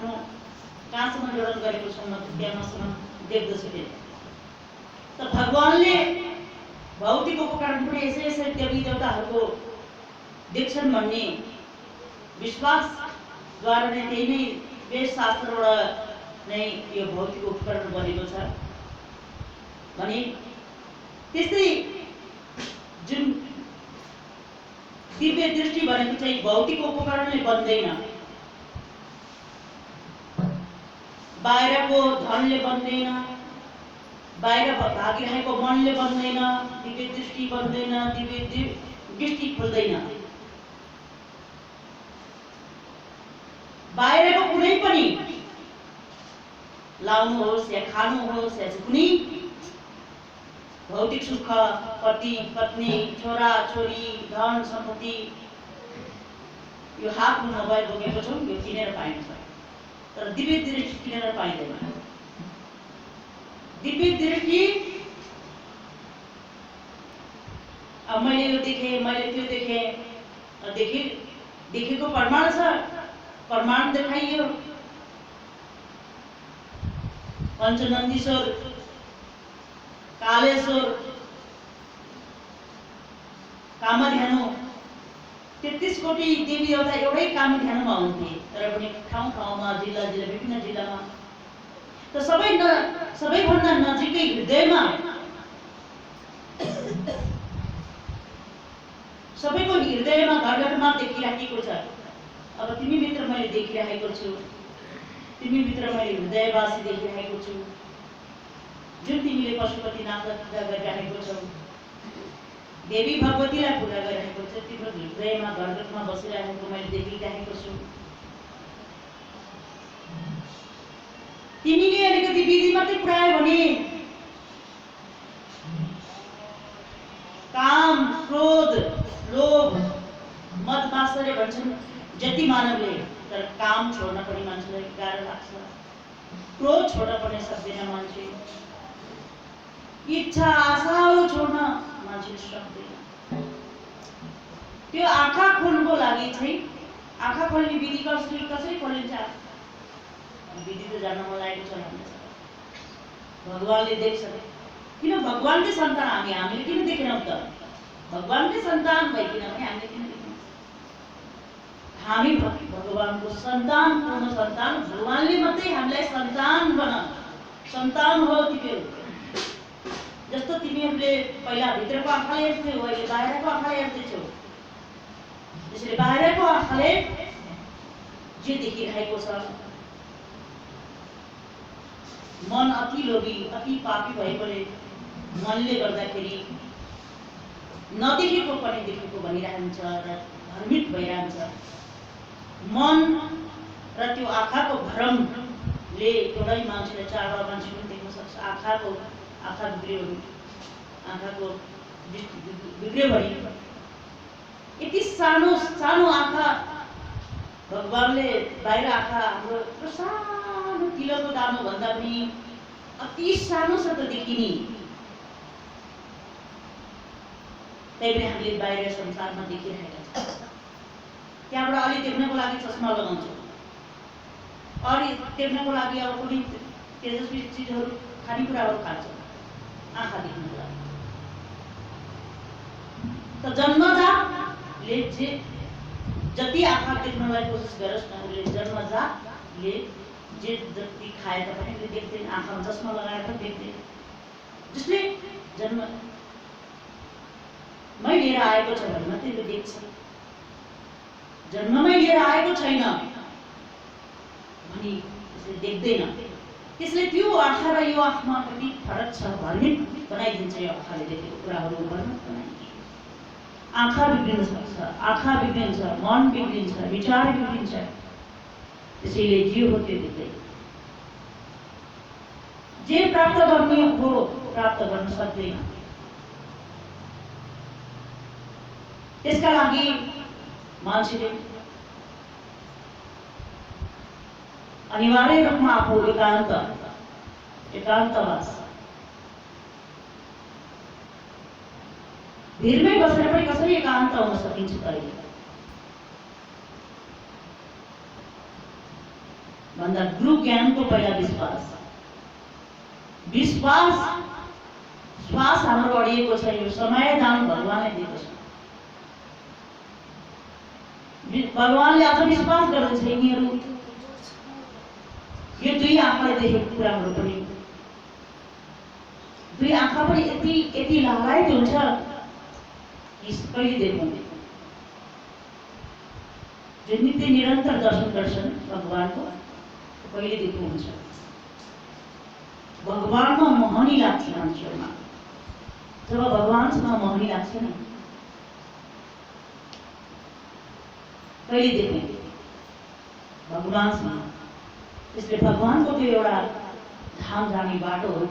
आफ्नो कहाँसम्म जोडन गरेको छौँ म त्यहाँसम्म देख्दछु। त भगवानले भौतिक उपकरण पनि यसै देवी देवताहरूको देख्छन् भन्ने विश्वासद्वारा नै त्यही नै वेदशास्त्रबाट नै यो भौतिक उपकरण बनेको छ भने त्यस्तै जुन दिव्य दृष्टि भनेको चाहिँ भौतिक उपकरणले बन्दैन, बाहिरको धनले बन्दैन, बाहिर भागिरहेको मनले बन्दैन, दिव्य दृष्टि बन्दैन, दिव्य दृष्टि खुल्दैन। बाहिरको कुनै पनि लाउनुहोस् या खानुहोस् या कुनै भौतिक सुख, पति पत्नी, छोरा छोरी, धन सम्पत्ति यो हातमा मोबाइल बोकेको छौँ, यो किनेर पाइन्छ, तर दिव्य दृष्टि किनेर पाइँदैन। दिव्य दृष्टि अब मैले यो देखेँ, मैले त्यो देखेँ, देखेको प्रमाण छ, प्रमाण देखाइयो। पञ्चनन्दीश्वर, कालेश्वर, कामधेनु 33 कोटी देवी देवता एउटै कामधेनुमा हुन्थे, तर पनि ठाउँ ठाउँमा, जिल्ला जिल्ला, विभिन्न जिल्लामा त सबैभन्दा नजिकै हृदयमा सबैको हृदयमा घरघरमा देखिराखेको छ। अब तिमी भित्र मैले देखिरहेको छु, तिमी भित्र मैले हृदयवासी देखिरहेको छु, जुन तिमीले पशुपतिनाथलाई पूजा गरिरहेको छौ, देवी भगवतीलाई पूजा गरिरहेको छ, तिम्रो हृदयमा घरघरमा बसिरहेको मैले देखिरहेको छु। तिमीले अलिकति विधि मात्रै पुऱ्यायो भने काम, क्रोध, लोभ, मद मात्सर्य भन्छन् जति मानवले, तर काम छोड्न पनि मान्छेलाई गाह्रो लाग्छ, क्रोध छोड्न पनि सक्दैन मान्छे, इच्छा आशाहरू छोड्न मान्छे सक्दैन। त्यो आँखा खोल्नुको लागि चाहिँ आँखा खोल्ने विधि कसरी खोलिन्छ? विधि त जान्न मन लागेको छ भन्ने छ। भगवानले देख्छ, किन भगवानकै सन्तान हामीले किन देखेनौँ त? भगवानकै सन्तान भइकिन पनि हामीले किन देखेनौँ? हामी भगवानको सन्तान, पूर्ण सन्तान, भगवानले मात्रै हामीलाई सन्तान सन्तान हो तिमीहरू। जस्तो तिमीहरूले पहिला भित्रको आँखाले हेर्थ्यौ, अहिले बाहिरको आँखाले हेर्दैछौ। त्यसैले बाहिरको आँखाले जे देखिरहेको छ, मन अति लोभी, अति पापी भएकोले मनले गर्दाखेरि नदेखेको पनि देखेको भनिरहन्छ र भ्रमित भइरहन्छ। मन र त्यो आँखाको भ्रमले एउटै मान्छेले चारवटा मान्छे पनि देख्न सक्छ। आँखा बिग्रियो भने, आँखाको दृष्टि बिग्रियो भने, यति सानो आँखा भगवानले बाहिर आँखा हाम्रो सानो तिलको दानो भन्दा पनि अति सानो छ त देखिने। त्यही पनि हामीले बाहिर संसारमा देखिरहेका छौँ। त्यहाँबाट अलि देख्नको लागि चस्मा लगाउँछौँ, अलि देख्नको लागि अब कुनै तेजस्वी चिजहरू, खानेकुराहरू खान्छौँ आँखा देख्नको लागि। त जन्मजातले जति आँखा देख्नलाई कोसिस गरोस् न, उसले जन्मजातले जे जति खाए तापनि उसले देख्दैन, आँखामा चस्मा लगाएर पनि देख्दैन। जसले जन्ममै लिएर आएको छ भने मात्रै उसले देख्छ, जन्ममै लिएर आएको छैन भने उसले देख्दैन। त्यसले त्यो आँखा र यो आँखामा कति फरक छ, भ्रमित बनाइदिन्छ। यो आँखाले देखेको कुराहरू भ्रमित बनाइदिन्छ। आँखा बिग्रिन सक्छ, आँखा बिग्रिन्छ, मन बिग्रिन्छ, विचार बिग्रिन्छ। त्यसैले जे हो त्यो देख्दै जे प्राप्त गर्ने हो प्राप्त गर्न सक्दैन। त्यसका लागि मान्छेले अनिवार्य रूपमा आफू एकान्तवास, भिडमै बसेर पनि कसरी एकान्त हुन सकिन्छ त? भन्दा गुरु ज्ञानको पहिला विश्वास। विश्वास श्वास हाम्रो अडिएको छ, यो समय दान भगवानले दिएको छ। भगवानले अझ विश्वास गर्दछ यिनीहरू यो दुई आँखाले देखेको कुराहरू पनि, दुई आँखा पनि यति लालायित हुन्छ कि कहिले देख्नुहुन्न। जो नित्य निरन्तर दर्शन गर्छन् भगवानको कहिले देख्नुहुन्छ। भगवानमा मोहनी लाग्छ मान्छेमा। जब भगवानसँग मोहनी लाग्छ नि कहिले देख्ने भगवानसँग। त्यसले भगवानको त्यो एउटा धाम जाने बाटो हो।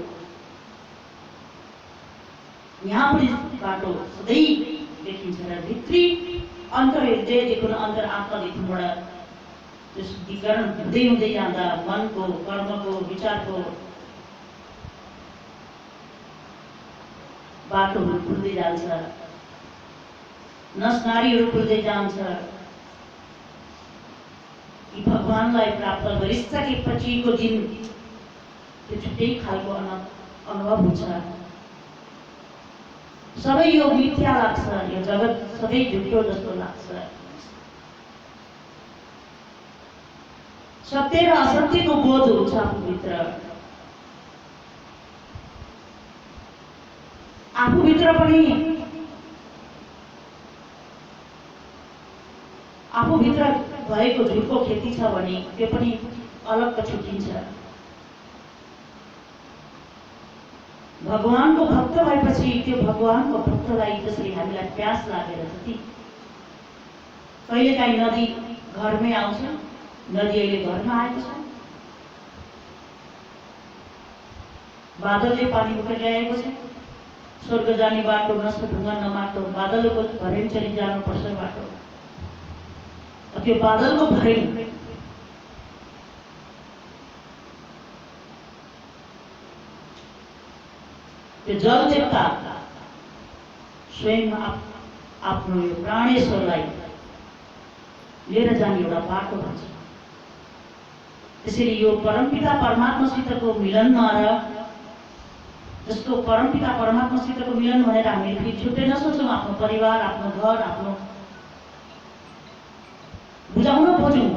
यहाँ पनि बाटो सधैँ देखिन्छ र भित्री अन्तर हृदयदेखि अन्तर आत्मादेखिबाट त्यो शुद्धिकरण हुँदै हुँदै जाँदा मनको, कर्मको, विचारको बाटोहरू खुल्दै जान्छ, नसनारीहरू खुल्दै जान्छ। यी भगवानलाई प्राप्त गरिसकेपछिको दिन त्यो छुट्टै खालको अनुभव हुन्छ। सबै यो मिथ्या लाग्छ, यो जगत सबै झुटो जस्तो लाग्छ। सत्य र असत्यको बोध हुन्छ आफूभित्र। आफूभित्र पनि आफूभित्र भएको झुटको खेती छ भने त्यो पनि अलग छुटिन्छ। भगवानको भक्त भएपछि त्यो भगवानको भक्तलाई जसरी हामीलाई प्यास लागेर जति कहिलेकाहीँ नदी घरमै आउँछ, नदी अहिले घरमा आएको छ, बादलले पानी बोकेर ल्याएको छ, स्वर्ग जाने बाटो नष्ट ढुङ्गा नमाटो, बादलको भरेन चली जानुपर्छ बाटो। त्यो बादलको भरेन त्यो जल देवता स्वयं आफ्नो यो प्राणेश्वरलाई लिएर जाने एउटा बाटो भन्छ। त्यसरी यो परमपिता परमात्मासितको मिलनमा र जस्तो परमपिता परमात्मासितको मिलन भनेर हामी फेरि छुट्टै नसोचौँ। आफ्नो परिवार, आफ्नो घर, आफ्नो बुझाउन खोजौँ।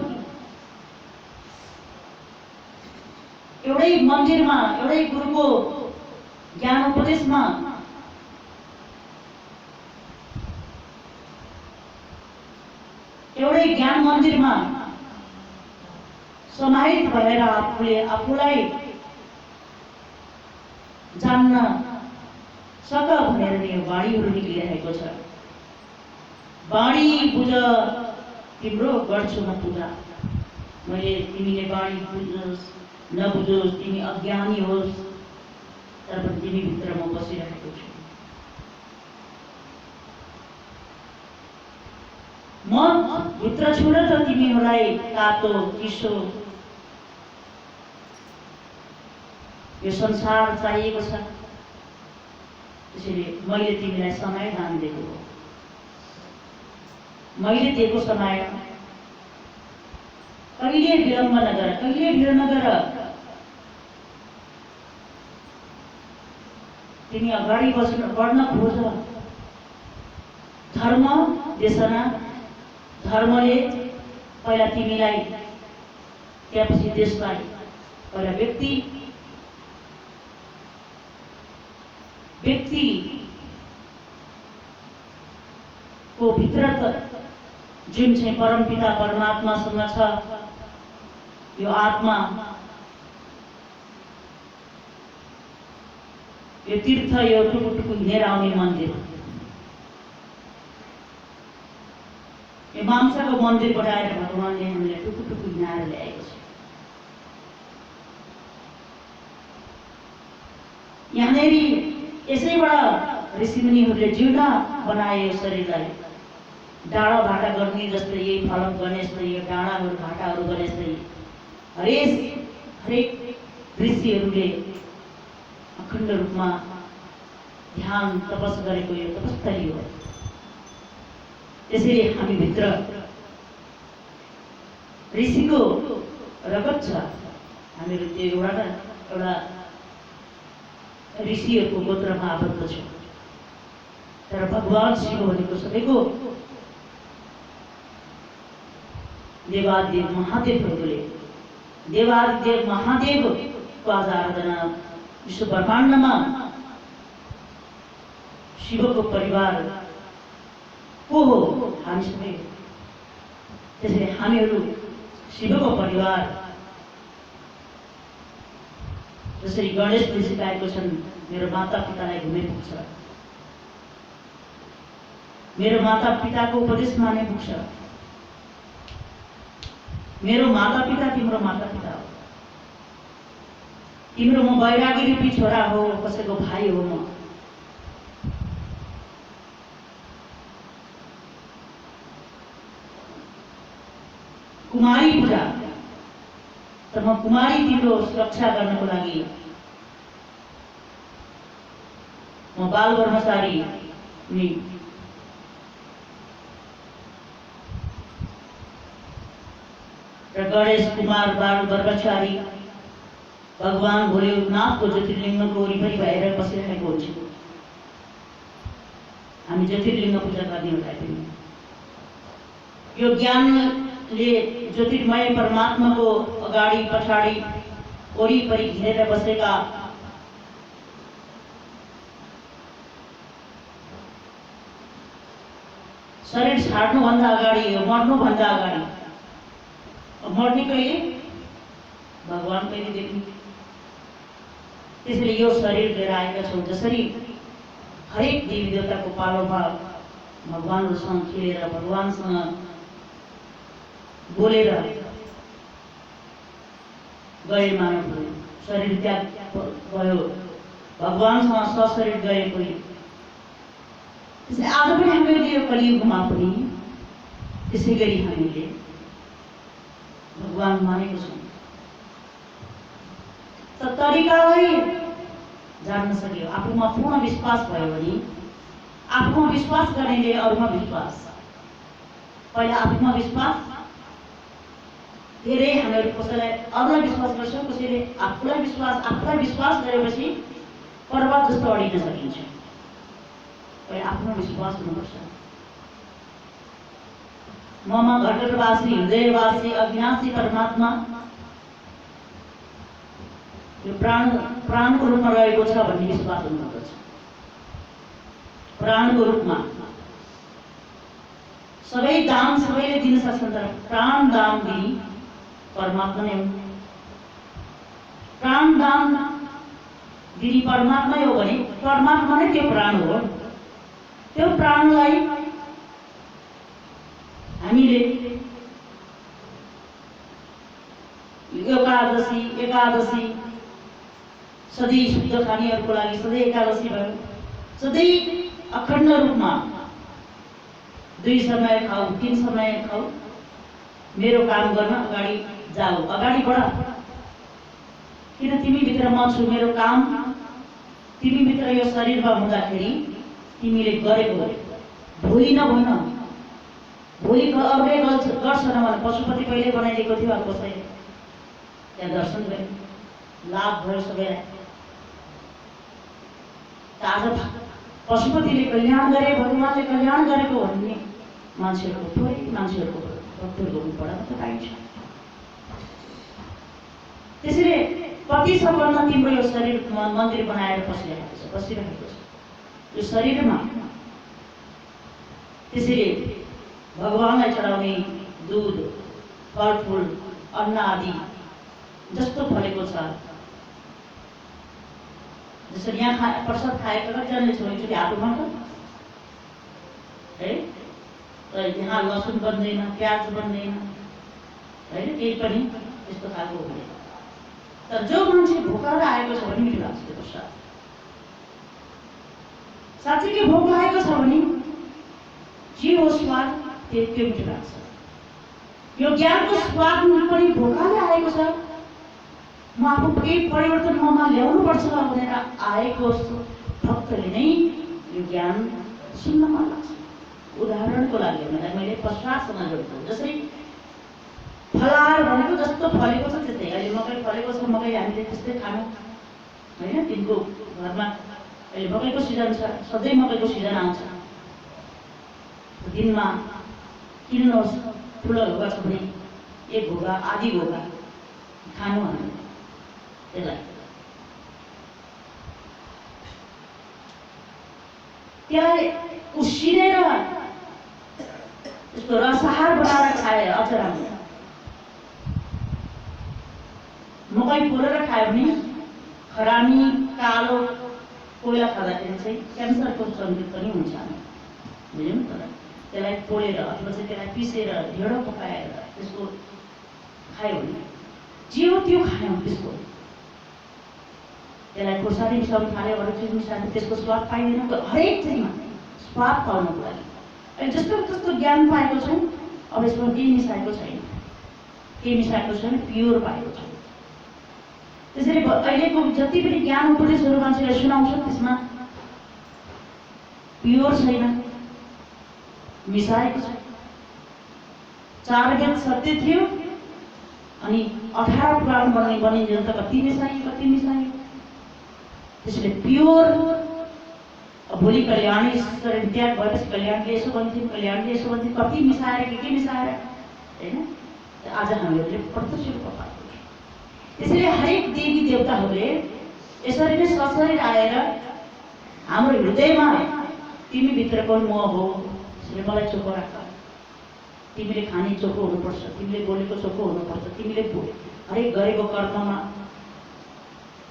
एउटै मन्दिरमा, एउटै गुरुको ज्ञान उपदेशमा एउटै ज्ञान मन्दिरमा समाहित भएर आफूलाई जान्न सक भनेर यो बाणीहरू निक्लिरहेको छ। बाणी बुझ तिम्रो गर्छु म पूजा। मैले तिमीले बाणी बुझोस् नबुझोस्, तिमी अज्ञानी होस्, तर पनि तिमी भित्र म बसिरहेको छु। म भित्र छु र त तिमीहरूलाई तातो चिसो यो संसार चाहिएको छ। त्यसैले मैले तिमीलाई समय दान दिएको हो। मैले दिएको समय कहिले विलम्ब नगर, कहिले ढिलो नगर। तिमी अगाडि बढ्न खोज। धर्म देशना, धर्मले पहिला तिमीलाई, त्यसपछि देशलाई, पहिला व्यक्तिको भित्र जुन चाहिँ परमपिता परमात्मासँग छ यो आत्मा, यो तीर्थ, यो टुकुटुकु हिँडेर आउने मन्दिर, यो मांसको मन्दिर बनाएर भगवानले हामीलाई टुकुटुकु हिँडाएर ल्याएको छ। यहाँनेरि यसैबाट ऋषिमुनिहरूले जिउना बनाए यो शरीरलाई। डाँडा भाटा गर्ने जस्तै यही फलम गर्ने जस्तै यो डाँडाहरू भाटाहरू गर्ने जस्तै हरेक ऋषिहरूले अखण्ड रूपमा ध्यान तपस गरेको यो तपस्थली हो। त्यसैले हामी भित्र ऋषिको रगत छ। हामीहरू त्यो एउटा ऋषिहरूको गोत्रमा आबद्ध छौँ। तर भगवान शिव भनेको सबैको देवादिदेव महादेवहरूले देवादिदेव महादेवको आज आराधना विश्व ब्रह्माण्डमा शिवको परिवार को हो? हामी सबै। त्यसैले हामीहरू शिवको परिवार। जसरी गणेशले सिकाएको छन्, मेरो माता पितालाई घुमे पुग्छ, मेरो माता पिताको उपदेश माने पुग्छ। मेरो माता पिता तिम्रो माता पिता हो। तिम्रो म बैरागी रूपी छोरा हो, कसैको भाइ हो म। कुमारी पूजा त म कुमारी तिम्रो सुरक्षा गर्नको लागि म बाल ब्रह्मचारी नि र गणेश कुमार बाल ब्रह्मचारी भगवान भोलेनाथको ज्योतिर्लिङ्गको वरिपरि भएर बसिरहेको हुन्छु। हामी ज्योतिर्लिङ्ग पूजा गर्नेहरूलाई पनि यो ज्ञानले ज्योतिर्मय परमात्माको अगाडि पछाडि वरिपरि घेरेर बसेका शरीर छाड्नुभन्दा अगाडि, मर्नुभन्दा अगाडि, मर्ने कहिले, भगवान कहिले देख्नु। त्यसैले यो शरीर लिएर आएका छौँ। जसरी हरेक देवी देवताको पालोमा भगवानहरूसँग खेलेर, भगवानसँग बोलेर गए मानवहरू, शरीर त्याग भयो, भगवानसँग सशरीर गए कोही। त्यसैले आज पनि हामीले यो कलियुगमा पनि त्यसै गरी हामीले भगवान मानेको छौँ। त तरिकालाई जान्न सक्यो, आफूमा पूर्ण विश्वास भयो भने, आफूमा विश्वास गर्नेले अरूमा विश्वास। पहिला आफूमा विश्वास, धेरै हामीहरू कसैलाई अरूलाई विश्वास गर्छौँ, कसैले आफूलाई विश्वास गरेपछि पर्वत जस्तो अडिन सकिन्छ। पहिला आफ्नो विश्वास हुनुपर्छ। ममा घटरवासी, हृदयवासी, अविनाशी परमात्मा यो प्राणको रूपमा रहेको छ भन्ने विश्वास हुनुपर्छ। प्राणको रूपमा सबै दान सबैले दिन सक्छन्, तर प्राण दान दिने परमात्मा नै हो। प्राण दान दिने परमात्मा हो भने परमात्मा नै त्यो प्राण हो। त्यो प्राणलाई हामीले एकादशी सधैँ शुद्ध खानेहरूको लागि सधैँ एकादशी भयो। सधैँ अखण्ड रूपमा 2 समय खाऊ, 3 समय खाऊ, मेरो काम गर्न अगाडि जाऊ, अगाडि बढ। किन तिमी भित्र म छु, मेरो काम तिमी भित्र यो शरीरमा हुँदाखेरि तिमीले गरेको भोलि नभन। भोलि अरूले गर्छ नभन। पशुपति पहिले बनाइदिएको थियो, कसैले त्यहाँ दर्शन गरे, लाभ भयो सबैलाई। आज पशुपतिले कल्याण गरे, भगवानले कल्याण गरेको भन्ने मान्छेहरूको थोरै मान्छेहरूको भक्तहरूको मुखबाट मात्र पाइन्छ। त्यसैले कति सम्पन्न तिम्रो यो शरीर मन्दिर बनाएर बसिरहेको छ यो शरीरमा। त्यसैले भगवानलाई चढाउने दूध, फलफूल, अन्न आदि जस्तो फलेको छ। जसरी यहाँ प्रसाद खाएका कतिजनाले छ एकचोटि हात उठाउँछ है, तर यहाँ लसुन बन्दैन, प्याज बन्दैन होइन, केही पनि त्यस्तो खालको हुँदैन। तर जो मान्छे भोकाएर आएको छ भने मिठो लाग्छ त्यो प्रसाद। साँच्चीकै भोक लागेको छ भने जे हो स्वाद त्यो मिठो लाग्छ। यो ज्ञानको स्वाद पनि भोकाले आएको छ। म आफू केही परिवर्तन ममा ल्याउनुपर्छ भनेर आएको भक्तले नै यो ज्ञान सुन्न मन लाग्छ। उदाहरणको लागि मैले पश्चातसँग जोड्छु। जसरी फलार भनेको जस्तो फलेको छ त्यस्तै। अहिले मकै फलेको छ, मकै हामीले त्यस्तै खानु होइन। तिनको घरमा अहिले मकैको सिजन छ, सधैँ मकैको सिजन आउँछ। दिनमा किन्नुहोस्, ठुलो घोगा छ भने 1 घोगा आधी घोगा खानु हामीले त्यसलाई। त्यसलाई उसिनेर त्यसको रसहार बनाएर खाए अझ राम्रो। मकै पोलेर खायो भने खरानी कालो कोइला खाँदाखेरि चाहिँ क्यान्सरको सङ्केत पनि हुन्छ। बुझ्यौँ त। त्यसलाई पोलेर अथवा चाहिँ त्यसलाई पिसेर ढेँडो पकाएर त्यसको खायो भने जे हो त्यो खायौँ त्यसको। त्यसलाई खोर्सानी मिसाउनु थाल्यो, अरू चिज मिसायो, त्यसको स्वाद पाइँदैन। हरेक चिजमा स्वाद पाउनको लागि अहिले जस्तो जस्तो ज्ञान पाएको छौँ, अब यसमा केही मिसाएको छैन, केही मिसाएको छैन, प्योर पाएको छौँ। त्यसैले अहिलेको जति पनि ज्ञान उपदेशहरू मान्छेलाई सुनाउँछ त्यसमा प्योर छैन, मिसाएको छ। 4 वेद सत्य थियो अनि 18 पुराण बनिन्छ त कति मिसाइयो। त्यसैले प्योर। अब भोलि कल्याणी शरीर त्याग भएपछि कल्याणले यसो भन्थ्यो, कति मिसाएर के मिसाएर होइन। आज हामीहरूले प्रत्यक्ष रूपमा पाएको छ। त्यसैले हरेक देवी देवताहरूले यसरी नै सशरीर आएर हाम्रो हृदयमा तिमी भित्रको म हो, त्यसैले मलाई चोखो राख, तिमीले खाने चोखो हुनुपर्छ, तिमीले बोलेको चोखो हुनुपर्छ, तिमीले हरेक गरेको कर्ममा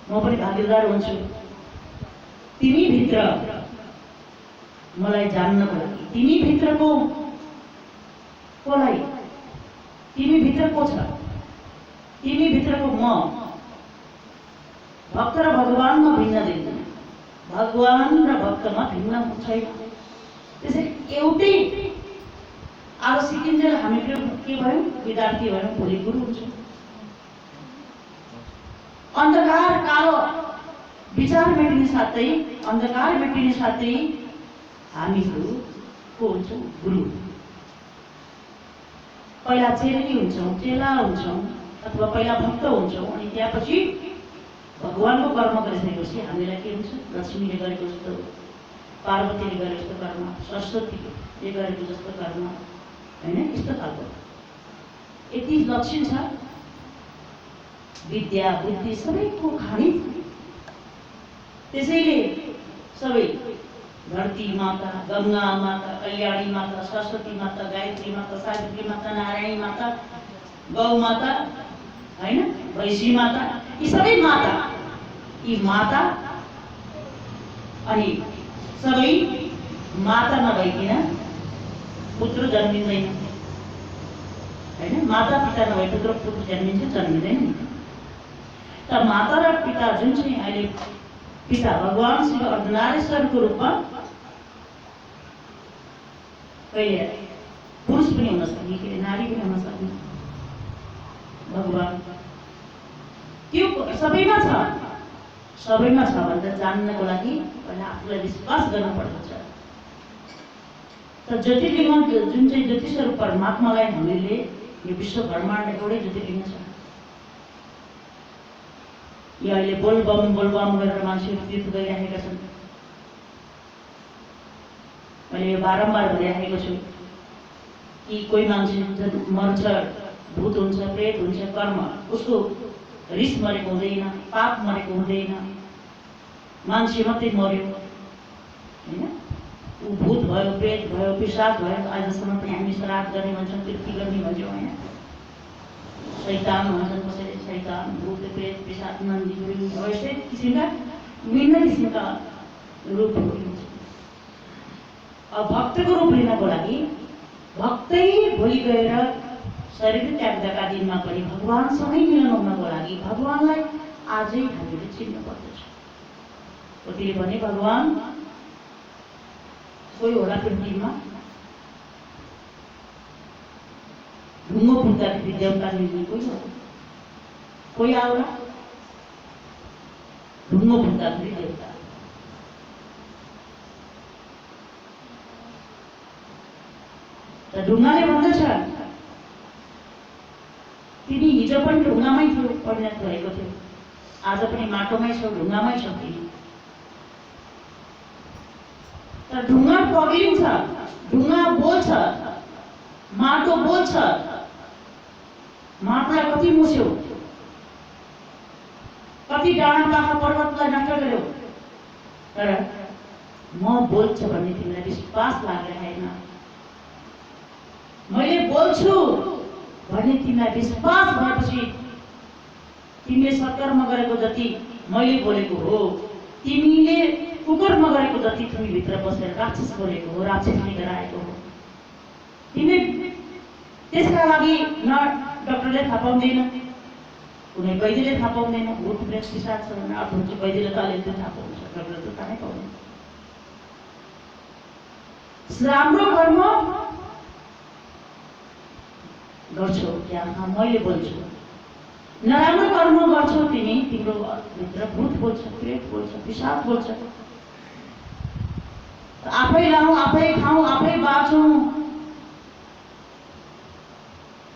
म पनि भागीदार हुन्छु। तिमी भित्र मलाई जान्नको लागि, तिमी भित्रको कोलाई, तिमी भित्र को छ, तिमी भित्रको म। भक्त र भगवानमा भिन्न देख्दैन, भगवान र भक्तमा भिन्न छैन। त्यसैले एउटै आज सिकिन्जेल हामी के भयौँ, विद्यार्थी भयौँ, भोलि गुरु हुन्छौँ। अन्धकार कालो विचार मेटिने साथै, अन्धकार मेटिने साथै हामीहरू को हुन्छौँ, गुरु। पहिला चेली हुन्छौँ, चेला हुन्छौँ, अथवा पहिला भक्त हुन्छौँ अनि त्यसपछि भगवानको कर्म गरिसकेपछि हामीलाई के हुन्छ, लक्ष्मीले गरेको जस्तो, पार्वतीले गरेको जस्तो कर्म, सरस्वतीले गरेको जस्तो कर्म होइन। यस्तो खालको यति लक्षण छ। विद्या बुद्धि सबैको खानी। त्यसैले सबै धरती माता, गंगा माता, कल्याणी माता, सरस्वती माता, गायत्री माता, सावित्री माता, नारायणी माता, गौ माता होइन, भैँसी माता, यी सबै माता, यी माता अनि सबै माता नभइकन पुत्र जन्मिँदैन होइन। माता पिता नभए पुत्र जन्मिन्छ, जन्मिँदैन। त माता र पिता जुन चाहिँ अहिले पिता भगवान श्री अर्धनारीश्वरको रूपमा कहिले पुरुष पनि हुन सक्ने, कहिले नारी पनि हुन सक्ने भगवान त्यो सबैमा छ भनेर जान्नको लागि पहिला आफूलाई विश्वास गर्नुपर्दछ। त ज्योतिर्लिङ्ग जुन चाहिँ ज्योतिषहरू परमात्मालाई हामीले यो विश्व ब्रह्माण्ड एउटै ज्योतिर्लिङ्ग छ। यो अहिले बोलबम गरेर मान्छेहरू तीर्थ गइरहेका छन्। मैले यो बारम्बार भनिराखेको छु कि कोही मान्छे मर्छ, भूत हुन्छ, प्रेत हुन्छ, कर्म उसको रिस मरेको हुँदैन, पाप मरेको हुँदैन, मान्छे मात्रै मर्यो होइन। ऊ भूत भयो, प्रेत भयो, पिशाच भयो, आजसम्म पनि हामी श्राद्ध गर्ने भन्छौँ, तीर्थी गर्ने भन्छौँ होइन। शैतान भन्छन् कसैले, शैतान, भूत, प्रेत, पिशाच, नन्दी, गुरु, यस्तै किसिमका विभिन्न किसिमका रूपहरू हुन्छ। अब भक्तको रूप लिनको लागि भक्तै भोलि गएर शरीर त्याग्दाका दिनमा पनि भगवानसँगै मिलन हुनको लागि भगवानलाई आजै हामीले चिन्नु पर्दछ। कतिले भने भगवान कोही होला पृथ्वीमा ढुङ्गो पुग्दाखेरि देवता मिल्ने कोही होला, कोही आउला ढुङ्गो पुग्दाखेरि देवता। त ढुङ्गाले भन्दछ ढुङ्गामै थियो, परिणत भएको थियो। आज पनि माटोमै छौ, ढुङ्गामै छौ तिमी। तर ढुङ्गा पग्लिन्छ, ढुङ्गा बोल्छ, माटो बोल्छ। माटोलाई कति मुस्यौ, कति डाँडा पाखा पर्वतलाई नष्ट गर्यौ, तर म बोल्छ भन्ने तिमीलाई विश्वास लागिरहेन। मैले बोल्छु भन्ने तिमीलाई विश्वास भएपछि तिमीले सत्कर्म गरेको जति मैले बोलेको हो, तिमीले कुकर्म गरेको जति तिमी भित्र बसेर राक्षस बोलेको हो, राक्षसनी गराएको हो। तिमीले त्यसका लागि न डाक्टरले थाहा पाउँदैन, कुनै वैद्यले थाहा पाउँदैन। भूत प्रेत पिशाच छ भने अर्थ हुन्छ, वैद्यले त अलिकति थाहा पाउँछ, डाक्टरले त थाहा नै पाउँदैन। राम्रो कर्म गर्छौ त्यहाँ मैले बोल्छु, नराम्रो कर्म गर्छौ तिमी, तिम्रो भित्र भूत बोल्छ, प्रेत बोल्छ, पिशाच बोल्छ। आफै लाउँ, आफै खाउँ, आफै बाँचौँ,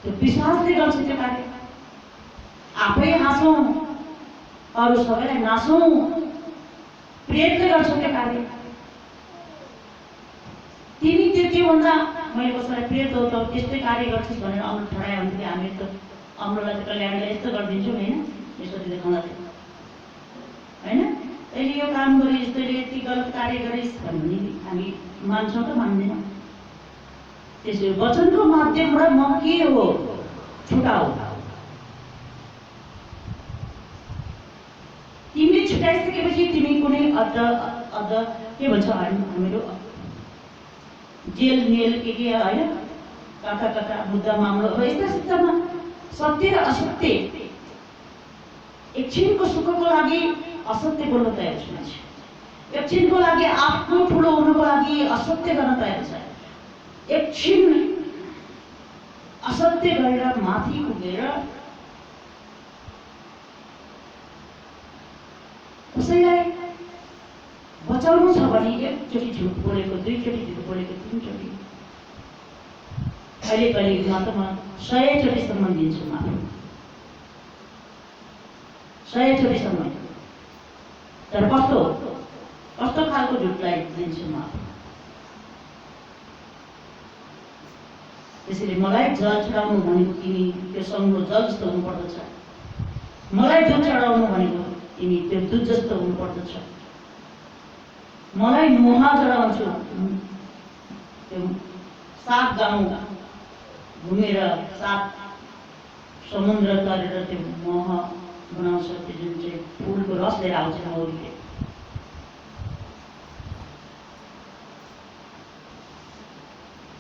त्यो पिशाचले गर्छ त्यो कार्य। आफै हाँसौँ, अरू सबैलाई नासौँ, प्रेतले गर्छ त्यो कार्य। तिमी त्योभन्दा मैले कसैलाई प्रेत हो त त्यस्तै कार्य गर्छस् भनेर अम्लो ठडायो भने हामी त अम्लोलाई त कल्याणलाई यस्तो गरिदिन्छौँ होइन, यसरी देखाउँदाखेरि होइन। तैँले यो काम गरिस्, तैँले यति गलत कार्य गरिस् भने हामी मान्छौँ त मान्दैनौँ। त्यसो वचनको माध्यमबाट म के हो छुटाऊ। तिमीले छुटाइसकेपछि तिमी कुनै अझ के भन्छ हामीहरू जेल मेल के होइन, कता कता मुद्दा मामला हो, यस्ता सिस्टममा सत्य र असत्य, एकछिनको सुखको लागि असत्य बोल्न तयार छ मान्छे, एकछिनको लागि आफ्नो ठुलो हुनुको लागि असत्य गर्न तयार छ। एकछिन असत्य गरेर माथि पुगेर कसैलाई बचाउनु छ भने एकचोटि झुट बोलेको, दुईचोटि झुट बोलेको, तीनचोटि, कहिले कहिलेमा त म 100 चोटिसम्म दिन्छु माफी, 100 चोटिसम्म। तर कस्तो खालको झुटलाई दिन्छु माफी। त्यसैले मलाई जल चढाउनु भनेको तिमी त्यो सङ्गो जल जस्तो हुनुपर्दछ, मलाई दुध चढाउनु भनेको तिमी त्यो दुध जस्तो हुनुपर्दछ। मलाई मोह चढाउँछु, त्यो 7 गाउँ घुमेर 7 समुद्र तरेर त्यो मोह बनाउँछ, त्यो जुन चाहिँ फुलको रस लिएर आउँछ मौरीले।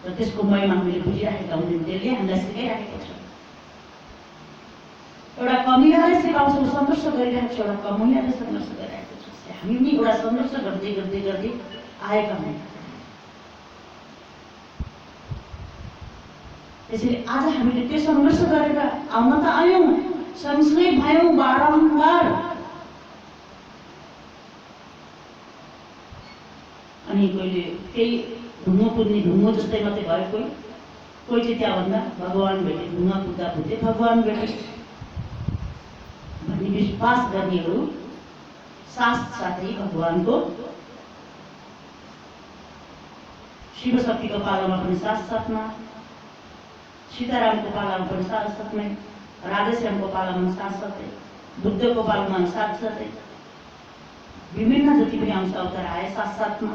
र त्यसको महिमा हामीले बुझिराखेका हुन्छौँ, त्यसले हामीलाई सिकाइराखेको छ। एउटा कमिलाले सिकाउँछ, सङ्घर्ष गरिरहेको छ, एउटा कमिलाले सङ्घर्ष गरिरहेको छ। हामी पनि एउटा सङ्घर्ष गर्दै गर्दै गर्दै आएका हौँ। त्यसैले आज हामीले त्यो सङ्घर्ष गरेर आउन त आयौँ, सँगसँगै भयौँ बारम्बार। अनि कहिले केही ढुङ्गो कुद्ने ढुङ्गो जस्तै मात्रै भयो, कोही चाहिँ त्यहाँभन्दा भगवान् भेटे, ढुङ्गा कुद्दा कुद्दै भगवान् भेटे भन्ने विश्वास गर्नेहरू साथसाथै भगवानको शिव शक्तिको पालामा पनि साथसाथमा, सीतारामको पालामा पनि साथसाथमै, राधेश्यामको पालामा साथसाथै, बुद्धको पालामा साथसाथै, विभिन्न जति पनि अंश अवतार आए साथसाथमा।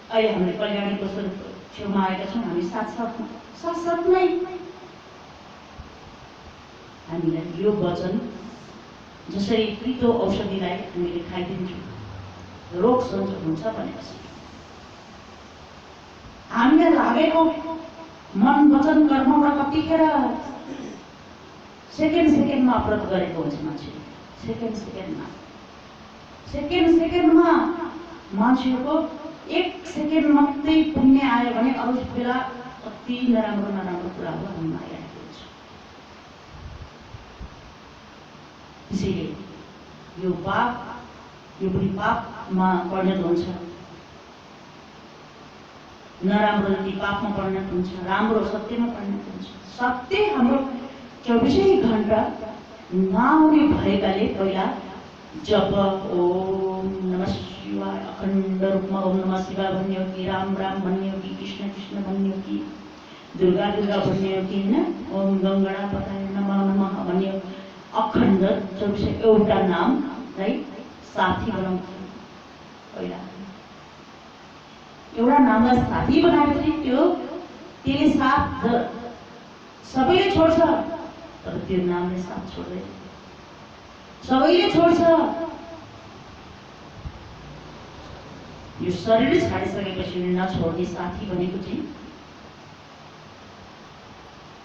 अहिले हामीले कल्याणीको छेउमा आएका छौँ, हामी साथसाथमै हामीलाई यो वचन जसरी तितो औषधिलाई हामीले खाइदिन्छौँ, रोग सन्चो हुन्छ भनेपछि हामीलाई लागेको मन वचन कर्मबाट कतिखेर सेकेन्डमा अपराध गरेको हुन्छ मान्छे। सेकेन्डमा मान्छेको 1 सेकेन्ड मात्रै पुण्य आयो भने अरू बेला अति नराम्रो कुराहरू हामीमा आइरहेको हुन्छ। त्यसैले यो पनि पापमा परिणत हुन्छ, नराम्रो जति पापमा परिणत हुन्छ, राम्रो सत्यमा परिणत हुन्छ। सत्य हाम्रो 24 घण्टा नआउने भएकाले पहिला जप ओम नमः शिवाय अखण्ड रूपमा ओम नमः शिवाय भन्ने हो कि राम राम भन्ने हो कि कृष्ण कृष्ण भन्ने हो कि दुर्गा दुर्गा भन्ने हो कि होइन ओम गङ्गणापताय नमः नमः भन्ने हो। अखण्ड 24 एउटा नामलाई साथी बनाउँछ पहिला। एउटा नामलाई साथी बनाएपछि त्यसले साथ सबैले छोड्छ, तर त्यो नामले साथ छोड्दैन। सबैले छोड्छ, यो शरीरले छाडिसकेपछि नछोड्ने साथी भनेको चाहिँ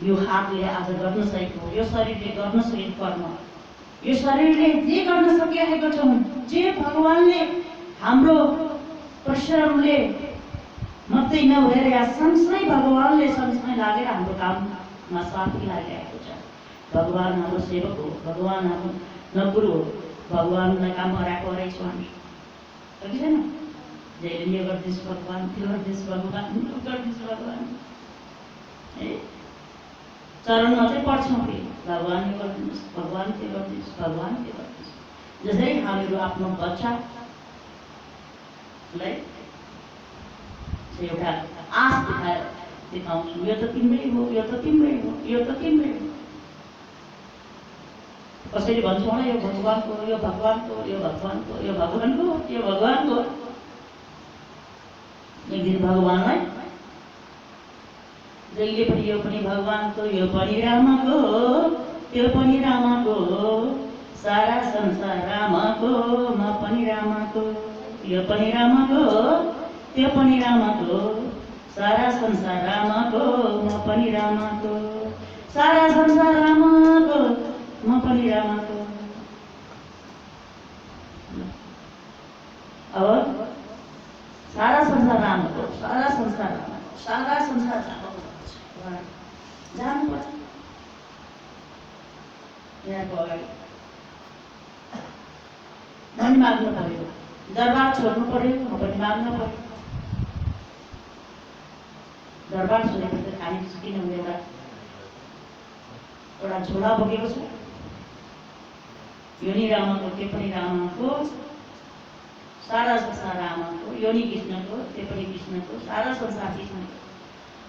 यो हातले आज गर्न सकेको, यो शरीरले गर्न सकेको कर्म, यो शरीरले जे गर्न सकिरहेको छौँ, जे भगवानले हाम्रो परिश्रमले मात्रै नभएर या सँगसँगै भगवानले सँगसँगै लागेर हाम्रो काममा साथी लागिरहेको छ। भगवान हाम्रो सेवक हो, भगवान हाम्रो नगुरु हो, भगवानलाई काम गराएको रहेछौँ हामी, हो कि छैन? जहिले यो गर्दैछु भगवान, त्यो गर्दैछु भगवान, त्यो गर्दैछु भगवान, चरणमा चाहिँ पढ्छौँ फेरि भगवान यो गरिदिनुहोस्, भगवान त्यो गरिदिनुहोस्, भगवान त्यो गरिदिनुहोस्। जसरी हामीहरू आफ्नो बच्चालाई एउटा आश देखाउँछौँ, यो त तिम्रै हो, यो त तिम्रै हो, यो त तिम्रै हो। कसैले भन्छौँ होला यो भगवानको, यो भगवानको, यो भगवानको, यो भगवानको, यो भगवानको। एक दिन भगवानलाई जहिले पनि यो पनि भगवानको, यो पनि रामको, त्यो पनि रामको, सारा संसार रामको, म पनि रामको, यो पनि रामको, त्यो पनि रामको, सारा संसार रामको, म पनि रामको, सारा संसार रामको, म पनि रामको। अब सारा संसार रामको, सारा संसार रामको, सारा संसार रामको जानुपर्छ। यहाँको अगाडि पनि माग्नु पर्यो, दरबार छोड्नु पर्यो, म पनि माग्नु पर्यो। दरबार छोडेपछि खाने किन एउटा झोला बोकेको छ, यो नि रामको, त्यो पनि रामको, सारा संसार रामको, यो नि कृष्णको, त्यो पनि कृष्णको, सारा संसार कृष्णको,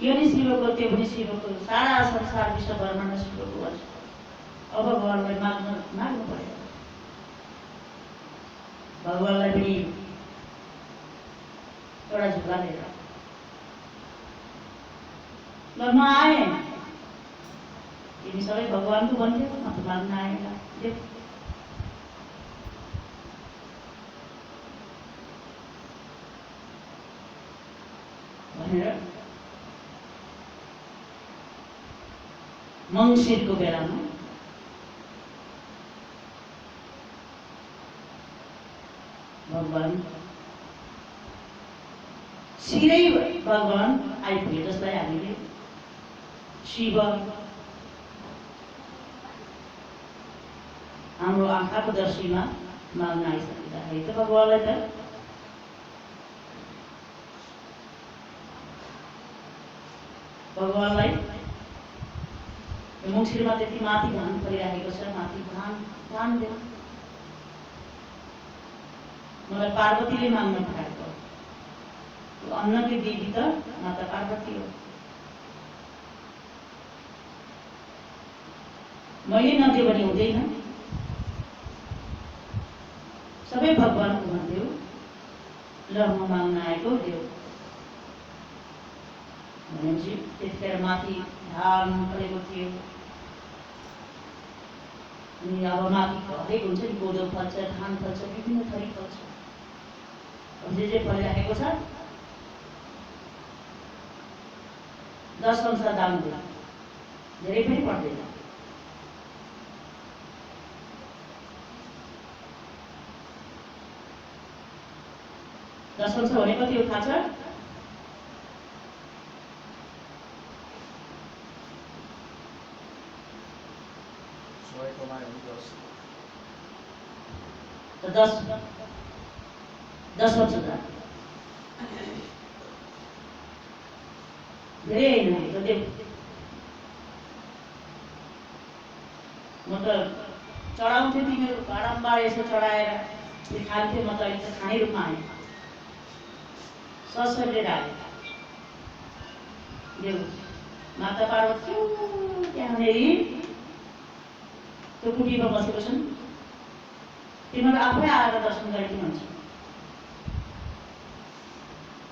यो नि शिवको, त्यो पनि शिवको, सारा संसार विश्व ब्रह्माण्ड शिवको भन्छ। अब भगवानलाई माग्नु पर्यो। भगवानलाई पनि एउटा झोला लिएर ल म आएँ, तिमी सबै भगवानको भन्थ्यौ, म त माग्न आएँ भनेर मङ्सिरको बेलामा भगवान शिरै भगवान आइपुगे। जसलाई हामीले शिव हाम्रो आँखाको दृष्टिमा माग्न आइसकिँदाखेरि त भगवानलाई त भगवानलाई मङ्सिरमा त्यति माथि धान परिरहेको छ, माथि धान देऊ। मलाई पार्वतीले माग्न पठाएको, अन्नकी देवी त माता पार्वती हो। मैले नदियो भने हुँदैन, सबै भगवानको भन्थ्यो, ल म माग्न आएको देऊ भनेपछि त्यतिखेर माथि धान परेको थियो। अनि अब माथि हरेक हुन्छ नि, कोदो फल्छ, धान फल्छ, विभिन्न थरी फल्छ। जे फलिरहेको छ 10 अंश दाम दियो, धेरै पनि पर्दैन। दस अंश भने कति हो थाहा छ? तो 10 अंश धेरै होइन, म त चढाउँथे तिमीहरू बारम्बार यसो चढाएर खान्थे, म त अहिले त खाने रूपमा आएँ सशरीरले राखे देऊ माता पार्वती त्यहाँनिर त्यो कुटीमा बसेको छन्। तिमीहरू आफै आएर दर्शन गरेकी भन्छ,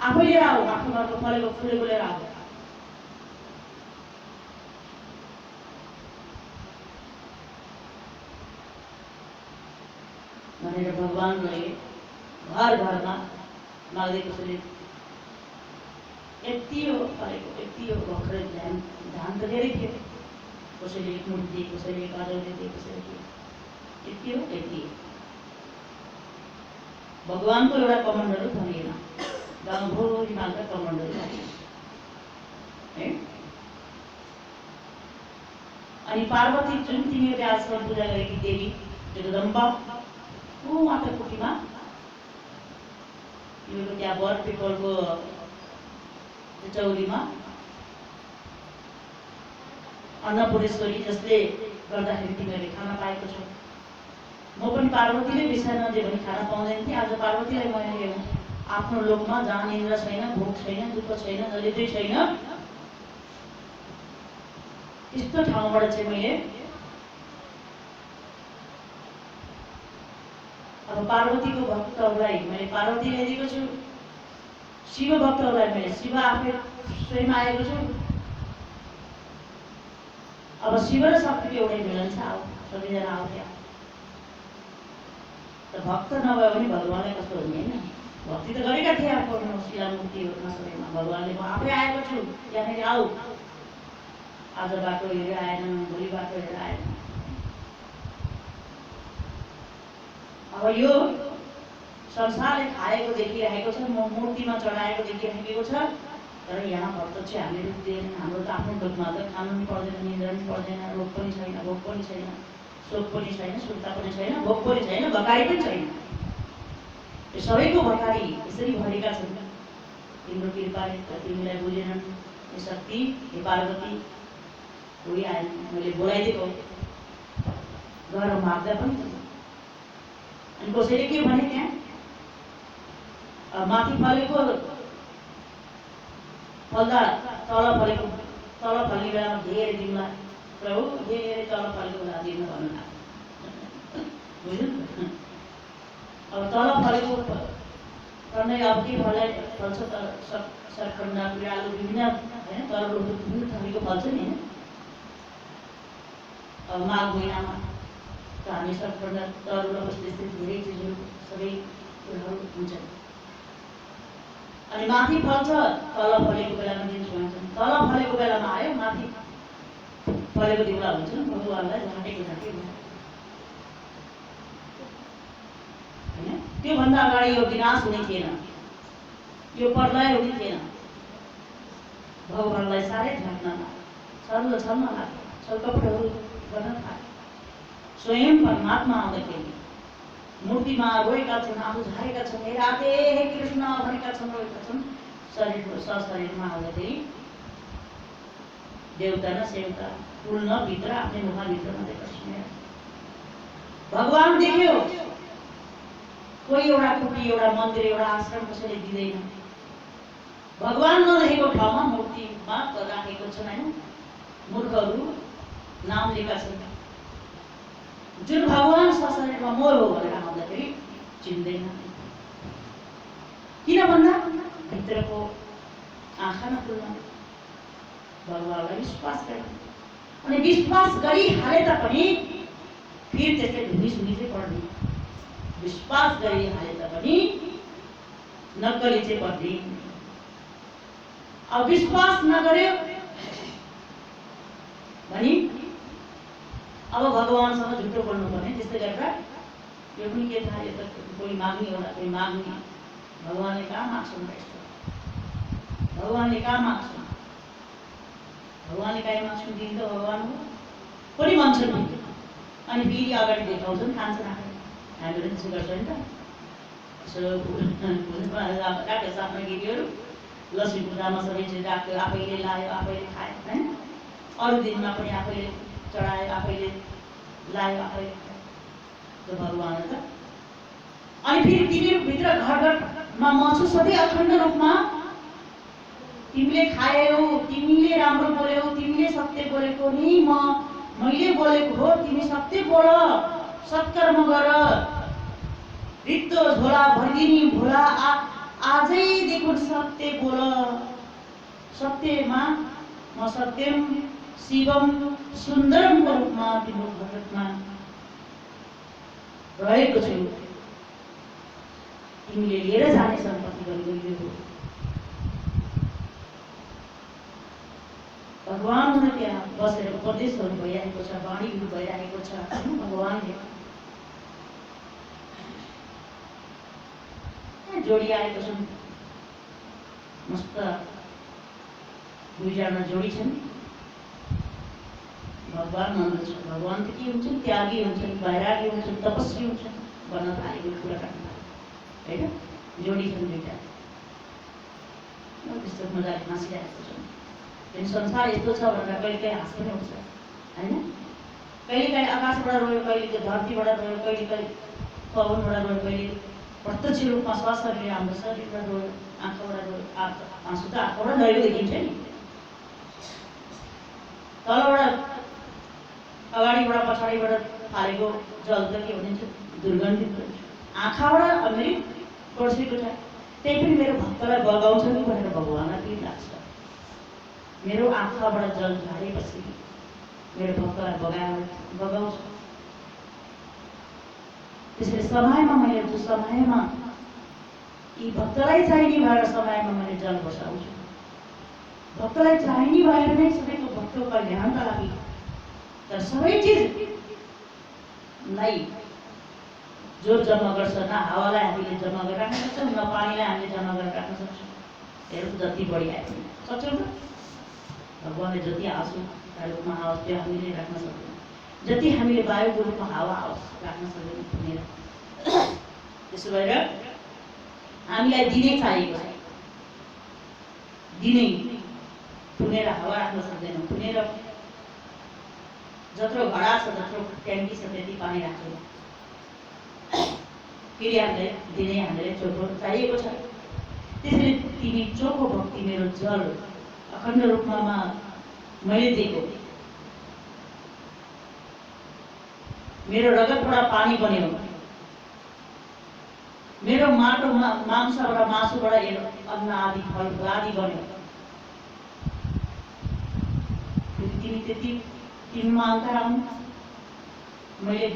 आफै लिएर आऊ, आफ्नो घरको फलेको फुलेको लिएर आऊ। भनेर भगवानले घर घरमा माग्दै कसैले यति हो फलेको, यति हो भर्खरै धान त धेरै थियो, कसैले एक मुठी दिए, कसैले एक आदर दिए, कसैले यति हो यति। भगवानको एउटा कमान्डर भनिएन, गाउँभरि माग्दा कमान्डर है। अनि पार्वती जुन तिमीहरूले आजकल पूजा गरेकी देवी जगदम्बा ऊ मात्र कुटीमा तिमीहरूको त्यहाँ बर पिपलको चौरीमा अन्नपूर्णेश्वरी जसले गर्दाखेरि तिमीहरूले खाना पाएको छौ। म पनि पार्वतीले विषय नदियो भने खाना पाउँदैन थिएँ। आज पार्वतीलाई मैले आफ्नो लोकमा जहाँ निन्द्रा छैन, भोक छैन, दुःख छैन, दरिद्रै छैन, त्यस्तो ठाउँबाट चाहिँ मैले अब पार्वतीको भक्तहरूलाई मैले पार्वती ल्याइदिएको छु, शिव भक्तहरूलाई मैले शिव आफै स्वयं आएको छु। अब शिव र शक्तिको एउटै मिलन छ, आऊ सबैजना आऊ त्यहाँ। त भक्त नभयो भने भगवानलाई कस्तो हुने होइन। भक्ति त गरेका थिए आफ्नो शिलामूर्तिहरूमा सबैमा। भगवानले म आफै आएको छु त्यहाँनिर आऊ। आज बाटो हेरेर आएन, भोलि बाटो हेरेर आएन। अब यो संसारले खाएको देखिरहेको छ, मूर्तिमा चढाएको देखिरहेको छ, तर यहाँ भक्त चाहिँ हामीले दिएन। हाम्रो त आफ्नो दुःखमा त खानु पनि पर्दैन, निन्द्रा पनि पर्दैन, रोग पनि छैन, भोक पनि छैन, शोक पनि छैन, सुर्ता पनि छैन, भोक पनि छैन, भकारी पनि छैन। यो सबैको भकारी यसरी भरेका छन्। तिम्रो कृपाले तिमीलाई बुझेनन् यो शक्ति, यो पार्वती कोही आएन, मैले बोलाइदिएको गएर माग्दा पनि। अनि कसैले के भने त्यहाँ माथि फलेको फल्दा तल फलेको, तल फल्ने बेलामा धेरै दिउँला प्रभु, धेरै तल फलेको बेला दिनु भन्नु बुझ्नु। अब तल फलेको टन्नै अब के फल्छ त सरखण्डा, बिरालो विभिन्न होइन तरहरू विभिन्न थरीको फल्छ नि होइन। अब माघ महिनामा त हामी सरखण्डा तरहरू अब त्यस्तै धेरै चिजहरू सबै कुराहरू हुन्छन्। अनि माथि फल्छ, तल फलेको बेलामा दिन्छु भन्छन्। तल फलेको बेलामा आयो, माथि फलेको दिउँला हुन्छ भगवानलाई झाँटेको झाँटे होइन। त्योभन्दा अगाडि यो विनाश हुने थिएन, यो प्रलय हुने थिएन। भगवानलाई साह्रै झाँट्नमा छल्न लाग्यो, छलकपटहरू गर्न थाले। स्वयं परमात्मा आउँदाखेरि मूर्तिमा रोएका छन्, आफू झारेका छन्, हे राधे हे कृष्ण भनेका छन्, रोएका छन्। शरीर सशरीरमा आउँदाखेरि देवता न सेवता फुल न भित्र आफ्नै मुखभित्र मात्रै पस्ने भगवान देख्यो। कोही एउटा कुटी, एउटा मन्दिर, एउटा आश्रम कसैले दिँदैन। भगवान नदेखेको ठाउँमा मूर्तिमा राखेको छन् होइन। मूर्खहरू नाम लिएका छन्। जुन भगवान सशरीरमा म हो भनेर आउँदाखेरि चिन्दैन। किन भन्दा भित्रको आँखा नखुल्न, भगवानलाई विश्वास गरे। अनि विश्वास गरिहाले तापनि फेरि त्यसले धुनी चाहिँ पर्ने। विश्वास गरिहाले तापनि नक्कली चाहिँ पर्ने। अब विश्वास नगर्यो भने अब भगवानसँग झुटो बोल्नु पर्ने। त्यस्तै गरेर यो पनि के थाहा, यो त कोही माग्ने होला, कोही माग्ने। भगवानले कहाँ माग्छन् यस्तो? भगवानले कहाँ माग्छन्? भगवानले कहीँ माग्छन्? दिन त भगवान हो। पनि भन्छन् अनि फेरि अगाडि देखाउँछन्, खान्छन् आफै। हामीहरू त्यसो गर्छ नि त। यसो राख्यो सामग्रीहरू, लक्ष्मी पूजामा सबै चिज राख्यो, आफैले लायो, आफैले खायो होइन। अरू दिनमा पनि आफैले चढायो, आफैले लाग्यो आफै त्यो भगवान त। अनि फेरि तिमीहरू भित्र घर घरमा म छु सधैँ अखण्ड रूपमा। तिमीले खायौ, तिमीले राम्रो बोल्यौ, तिमीले सत्य बोलेको नि मैले बोलेको हो। तिमी सत्य बोल, सत्कर्म गर, रित्तो झोला भरिदिने भोला। आजैदेखि सत्य बोल। सत्यमा म सत्यम शिवम सुन्दरमको रूपमा तिम्रो भगतमा रहेको छु। तिमीले लिएर जाने सम्पत्ति गरेको हो। भगवान त्यहाँ बसेर उपदेशहरू भइरहेको छ, वाणीहरू भइरहेको छ भगवानले। जोडी आएको छन्, मस्त दुईजना जोडी छन्। भगवान नन्द छ। भगवान त के हुन्छन्? त्यागी हुन्छन्, वैरागी हुन्छन्, तपस्वी हुन्छन्। भन्न थालेको कुरा काट्नु होइन। जोडी छन् दुईटा, त्यस्तो मजाले हाँसिरहेको छन्। किन संसार यस्तो छ भनेर कहिले काहीँ हाँस्दै हुन्छ होइन। कहिले काहीँ आकाशबाट रोयो, कहिले धरतीबाट रोयो, कहिले कहिले पवनबाट रोयो, कहिले प्रत्यक्ष रूपमा स्वशरीरले हाम्रो शरीरबाट रोयो, आँखाबाट रोयो। आँसु त आँखाबाट रहेको देखिन्छ नि। तलबाट अगाडिबाट पछाडिबाट फालेको जल त के भनिन्छ? दुर्गन्धित हुन्छ। आँखाबाट अमेरिक पड्सेको छ। त्यही पनि मेरो भक्तलाई बगाउँछ कि भनेर भगवानलाई पनि लाग्छ। मेरो आँखाबाट जल झारेपछि मेरो भक्तलाई बगाउँछ। त्यसैले समयमा मैले त्यो समयमा यी भक्तलाई चाहिने भएर समयमा मैले जल बसाउँछु। भक्तलाई चाहिने भएर नै सबैको भक्तको कल्याणका लागि। तर सबै चिजलाई जो जम्मा गर्छ, न हावालाई हामीले जम्मा गरेर राख्न सक्छौँ, न पानीलाई हामीले जम्मा गरेर राख्न सक्छौँ। हेर्नु जति बढी आयो सक्छौँ न? भगवानले जति आँसुका रूपमा आओस् त्यो हामीले राख्न सक्दैनौँ। जति हामीले वायुको रूपमा हावा आओस् राख्न सक्दैनौँ पुनेर। त्यसो भएर हामीलाई दिनै चाहिएको छ। दिनै पुनेर हावा राख्न सक्दैनौँ। पुनेर जत्रो घडा छ, जत्रो ट्याङ्की छ, त्यति पानी राख्छौँ। फेरि हामीलाई दिनै हामीलाई चोखो चाहिएको छ। त्यसैले तिमी चोखो भक्ति मेरो जल अखण्ड रूपमा मैले दिएको, मेरो रगतबाट पानी बन्यो, मेरो माटो मांसबाट मासुबाट अन्न आदि फल आदि बन्यो। तिमी त्यति तिमीमा अंतर आउनु। मैले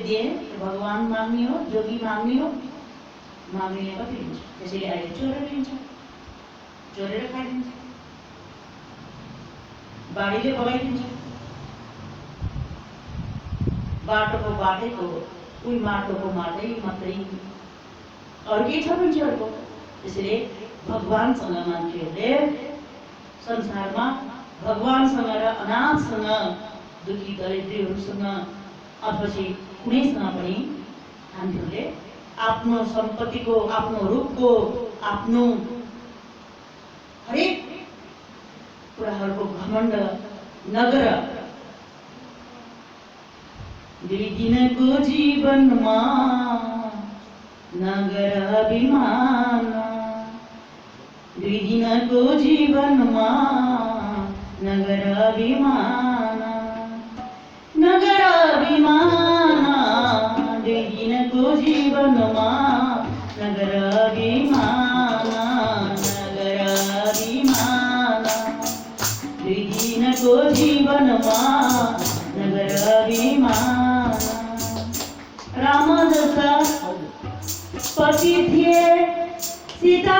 दिएँ। भगवान माग्ने हो, जोगी माग्ने हो। माग्नेले कति लिन्छ? त्यसैले अहिले चोरेर लिन्छ, चोरेर खाइदिन्छ, बाढीले बगाइदिन्छ। बाटोको बाटैको उही माटोको माटै मात्रै, अरू केही छ मान्छेहरूको। त्यसैले भगवानसँग मान्छेहरूले संसारमा भगवानसँग र अनाथसँग, दुखी दरिद्रहरूसँग अथवा कुनैसँग पनि हामीहरूले आफ्नो सम्पत्तिको, आफ्नो रूपको, आफ्नो हरेक कुराहरूको घमण्ड नगर। दुई दिनको जीवनमा नगर अभिमान। दुई दिनको जीवनमा नगर अभिमान। नगर अभिमान। दुई दिनको जीवनमा नगर अभिमान। नगर अभिमान। दुई दिनको जीवनमा नगर अभिमान। राम जस्ता पति थिए, सीता